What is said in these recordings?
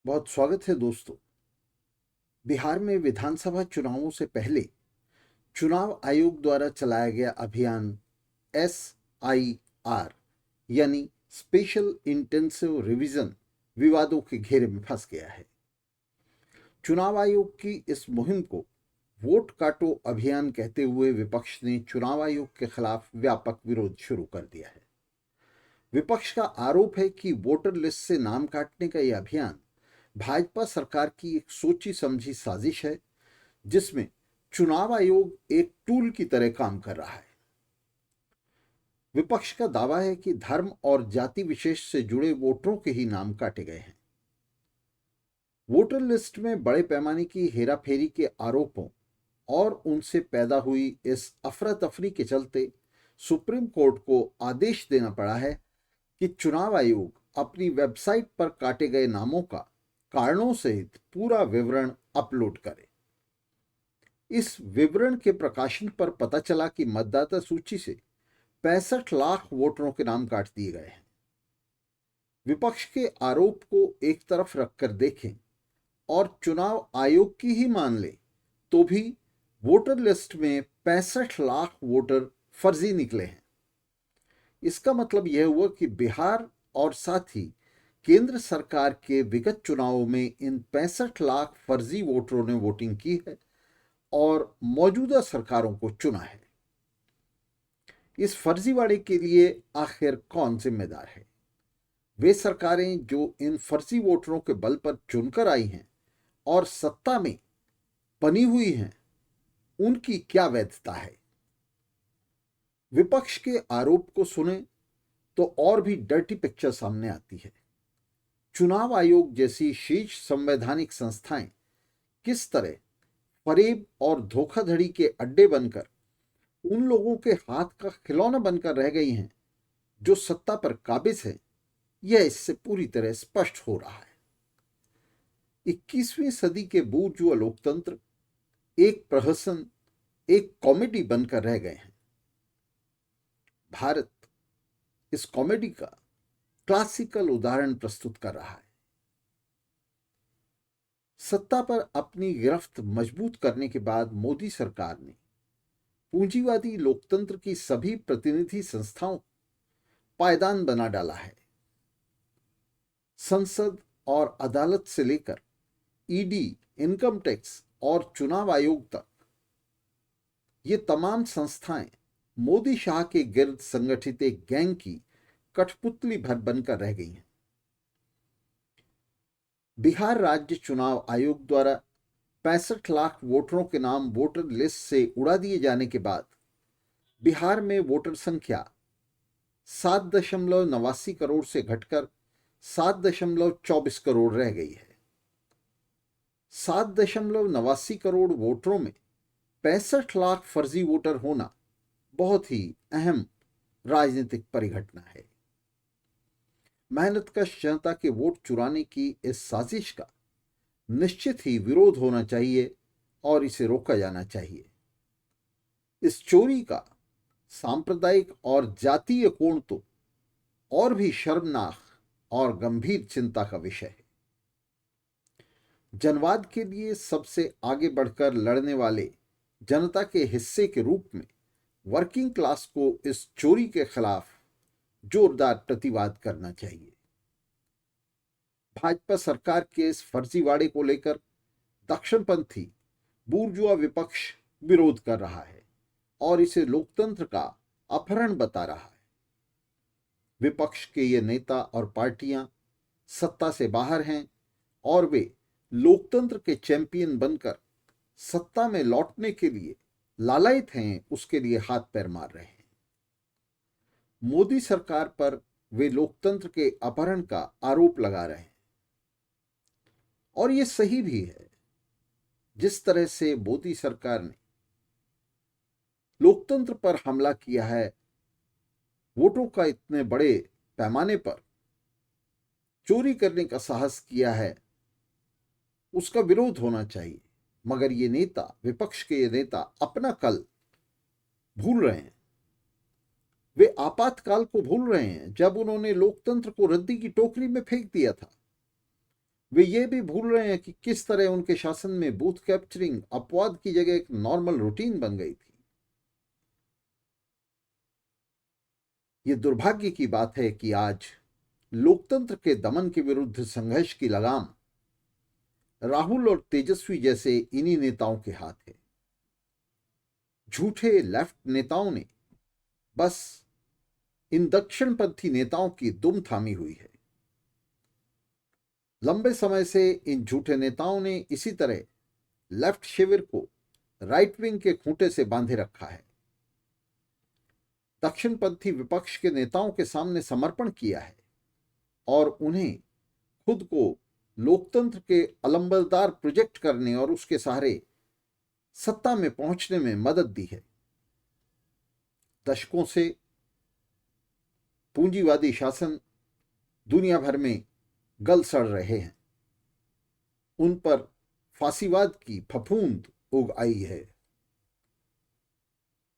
बहुत स्वागत है दोस्तों। बिहार में विधानसभा चुनावों से पहले चुनाव आयोग द्वारा चलाया गया अभियान SIR यानी स्पेशल इंटेंसिव रिवीजन विवादों के घेरे में फंस गया है। चुनाव आयोग की इस मुहिम को वोट काटो अभियान कहते हुए विपक्ष ने चुनाव आयोग के खिलाफ व्यापक विरोध शुरू कर दिया है। विपक्ष का आरोप है कि वोटर लिस्ट से नाम काटने का यह अभियान भाजपा सरकार की एक सोची समझी साजिश है, जिसमें चुनाव आयोग एक टूल की तरह काम कर रहा है। विपक्ष का दावा है कि धर्म और जाति विशेष से जुड़े वोटरों के ही नाम काटे गए हैं। वोटर लिस्ट में बड़े पैमाने की हेराफेरी के आरोपों और उनसे पैदा हुई इस अफरा तफरी के चलते सुप्रीम कोर्ट को आदेश देना पड़ा है कि चुनाव आयोग अपनी वेबसाइट पर काटे गए नामों का कारणों सहित पूरा विवरण अपलोड करे। इस विवरण के प्रकाशन पर पता चला कि मतदाता सूची से 65 लाख वोटरों के नाम काट दिए गए हैं। विपक्ष के आरोप को एक तरफ रखकर देखें और चुनाव आयोग की ही मान लें तो भी वोटर लिस्ट में 65 लाख वोटर फर्जी निकले हैं। इसका मतलब यह हुआ कि बिहार और साथ ही केंद्र सरकार के विगत चुनावों में इन 65 लाख फर्जी वोटरों ने वोटिंग की है और मौजूदा सरकारों को चुना है। इस फर्जीवाड़े के लिए आखिर कौन जिम्मेदार है? वे सरकारें जो इन फर्जी वोटरों के बल पर चुनकर आई हैं और सत्ता में बनी हुई हैं, उनकी क्या वैधता है? विपक्ष के आरोप को सुने तो और भी डर्टी पिक्चर सामने आती है। चुनाव आयोग जैसी शीर्ष संवैधानिक संस्थाएं किस तरह फरेब और धोखाधड़ी के अड्डे बनकर उन लोगों के हाथ का खिलौना बनकर रह गई हैं जो सत्ता पर काबिज हैं, यह इससे पूरी तरह स्पष्ट हो रहा है। 21वीं सदी के बूर्जुआ लोकतंत्र एक प्रहसन, एक कॉमेडी बनकर रह गए हैं। भारत इस कॉमेडी का क्लासिकल उदाहरण प्रस्तुत कर रहा है। सत्ता पर अपनी गिरफ्त मजबूत करने के बाद मोदी सरकार ने पूंजीवादी लोकतंत्र की सभी प्रतिनिधि संस्थाओं पायदान बना डाला है। संसद और अदालत से लेकर ईडी, इनकम टैक्स और चुनाव आयोग तक ये तमाम संस्थाएं मोदी शाह के गिर्द संगठित एक गैंग की कठपुतली भर बनकर रह गई हैं। बिहार राज्य चुनाव आयोग द्वारा 65 लाख वोटरों के नाम वोटर लिस्ट से उड़ा दिए जाने के बाद बिहार में वोटर संख्या 7.89 करोड़ से घटकर 7.24 करोड़ रह गई है। 7.89 करोड़ वोटरों में 65 लाख फर्जी वोटर होना बहुत ही अहम राजनीतिक परिघटना है। मेहनतकश जनता के वोट चुराने की इस साजिश का निश्चित ही विरोध होना चाहिए और इसे रोका जाना चाहिए। इस चोरी का सांप्रदायिक और जातीय कोण तो और भी शर्मनाक और गंभीर चिंता का विषय है। जनवाद के लिए सबसे आगे बढ़कर लड़ने वाले जनता के हिस्से के रूप में वर्किंग क्लास को इस चोरी के खिलाफ जोरदार प्रतिवाद करना चाहिए। भाजपा सरकार के इस फर्जीवाड़े को लेकर दक्षिणपंथी बूर्जुआ विपक्ष विरोध कर रहा है और इसे लोकतंत्र का अपहरण बता रहा है। विपक्ष के ये नेता और पार्टियां सत्ता से बाहर हैं और वे लोकतंत्र के चैंपियन बनकर सत्ता में लौटने के लिए लालायित हैं, उसके लिए हाथ पैर मार रहे हैं। मोदी सरकार पर वे लोकतंत्र के अपहरण का आरोप लगा रहे हैं और ये सही भी है। जिस तरह से मोदी सरकार ने लोकतंत्र पर हमला किया है, वोटों का इतने बड़े पैमाने पर चोरी करने का साहस किया है, उसका विरोध होना चाहिए। मगर ये नेता, विपक्ष के ये नेता अपना कल भूल रहे हैं। वे आपातकाल को भूल रहे हैं जब उन्होंने लोकतंत्र को रद्दी की टोकरी में फेंक दिया था। वे ये भी भूल रहे हैं कि किस तरह उनके शासन में बूथ कैप्चरिंग अपवाद की जगह एक नॉर्मल रूटीन बन गई थी। ये दुर्भाग्य की बात है कि आज लोकतंत्र के दमन के विरुद्ध संघर्ष की लगाम राहुल और तेजस्वी जैसे इन्हीं नेताओं के हाथ है। झूठे लेफ्ट नेताओं ने बस इन दक्षिणपंथी नेताओं की दुम थामी हुई है। लंबे समय से इन झूठे नेताओं ने इसी तरह लेफ्ट शिविर को राइट विंग के खूंटे से बांधे रखा है। दक्षिणपंथी विपक्ष के नेताओं के सामने समर्पण किया है और उन्हें खुद को लोकतंत्र के अलंबरदार प्रोजेक्ट करने और उसके सहारे सत्ता में पहुंचने में मदद दी है। दशकों से पूंजीवादी शासन दुनिया भर में गल सड़ रहे हैं। उन पर फांसीवाद की फफूंद उग आई है।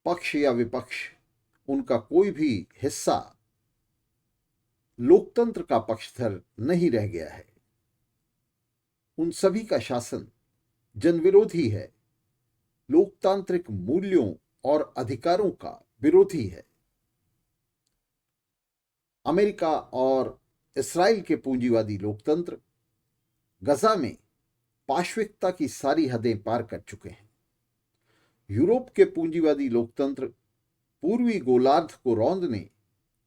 पक्ष या विपक्ष, उनका कोई भी हिस्सा लोकतंत्र का पक्षधर नहीं रह गया है। उन सभी का शासन जनविरोधी है, लोकतांत्रिक मूल्यों और अधिकारों का विरोधी है। अमेरिका और इस्राइल के पूंजीवादी लोकतंत्र गजा में पाशविकता की सारी हदें पार कर चुके हैं। यूरोप के पूंजीवादी लोकतंत्र पूर्वी गोलार्ध को रौंदने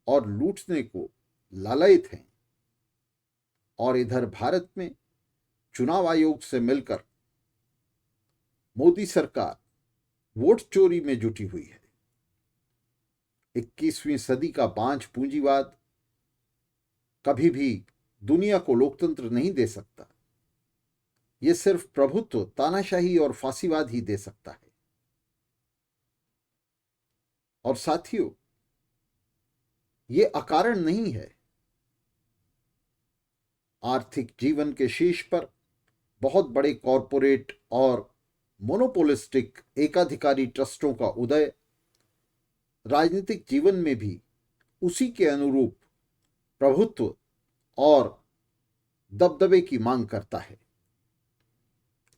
और लूटने को लालयित हैं और इधर भारत में चुनाव आयोग से मिलकर मोदी सरकार वोट चोरी में जुटी हुई है। 21वीं सदी का बांझ पूंजीवाद कभी भी दुनिया को लोकतंत्र नहीं दे सकता। यह सिर्फ प्रभुत्व, तानाशाही और फांसीवाद ही दे सकता है। और साथियों, यह अकारण नहीं है। आर्थिक जीवन के शीर्ष पर बहुत बड़े कॉरपोरेट और मोनोपोलिस्टिक एकाधिकारी ट्रस्टों का उदय राजनीतिक जीवन में भी उसी के अनुरूप प्रभुत्व और दबदबे की मांग करता है।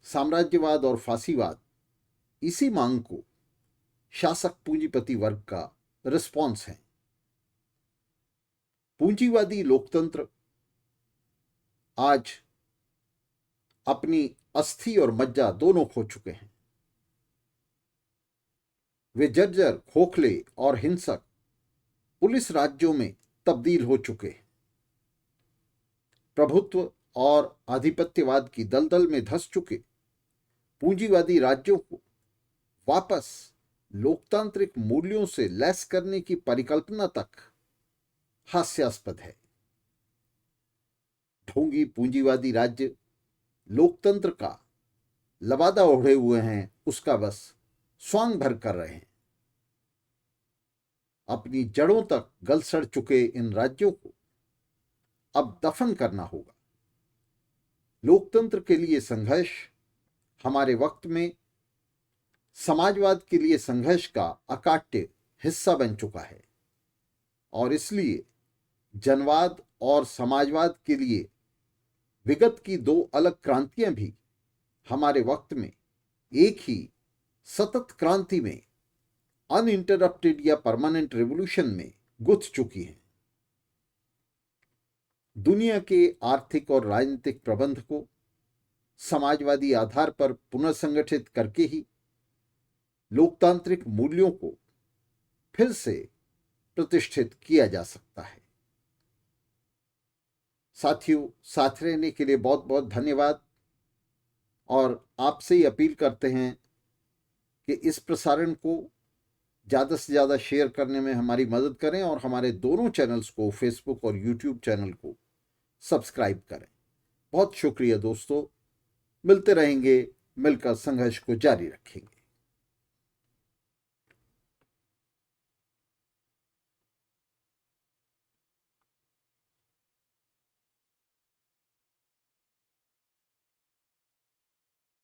साम्राज्यवाद और फांसीवाद इसी मांग को शासक पूंजीपति वर्ग का रिस्पॉन्स है। पूंजीवादी लोकतंत्र आज अपनी अस्थि और मज्जा दोनों खो चुके हैं। वे जर्जर, खोखले और हिंसक पुलिस राज्यों में तब्दील हो चुके हैं। प्रभुत्व और आधिपत्यवाद की दलदल में धंस चुके पूंजीवादी राज्यों को वापस लोकतांत्रिक मूल्यों से लैस करने की परिकल्पना तक हास्यास्पद है। ढोंगी पूंजीवादी राज्य लोकतंत्र का लबादा ओढ़े हुए हैं, उसका बस स्वांग भर कर रहे हैं। अपनी जड़ों तक गल सड़ चुके इन राज्यों को अब दफन करना होगा। लोकतंत्र के लिए संघर्ष हमारे वक्त में समाजवाद के लिए संघर्ष का अकाट्य हिस्सा बन चुका है और इसलिए जनवाद और समाजवाद के लिए विगत की दो अलग क्रांतियां भी हमारे वक्त में एक ही सतत क्रांति में, अनइंटरप्टेड या परमानेंट रेवोल्यूशन में गुथ चुकी हैं। दुनिया के आर्थिक और राजनीतिक प्रबंध को समाजवादी आधार पर पुनर्संगठित करके ही लोकतांत्रिक मूल्यों को फिर से प्रतिष्ठित किया जा सकता है। साथियों, साथ रहने के लिए बहुत बहुत धन्यवाद और आपसे ही अपील करते हैं कि इस प्रसारण को ज़्यादा से ज़्यादा शेयर करने में हमारी मदद करें और हमारे दोनों चैनल्स को, फेसबुक और यूट्यूब चैनल को सब्सक्राइब करें। बहुत शुक्रिया दोस्तों, मिलते रहेंगे, मिलकर संघर्ष को जारी रखेंगे।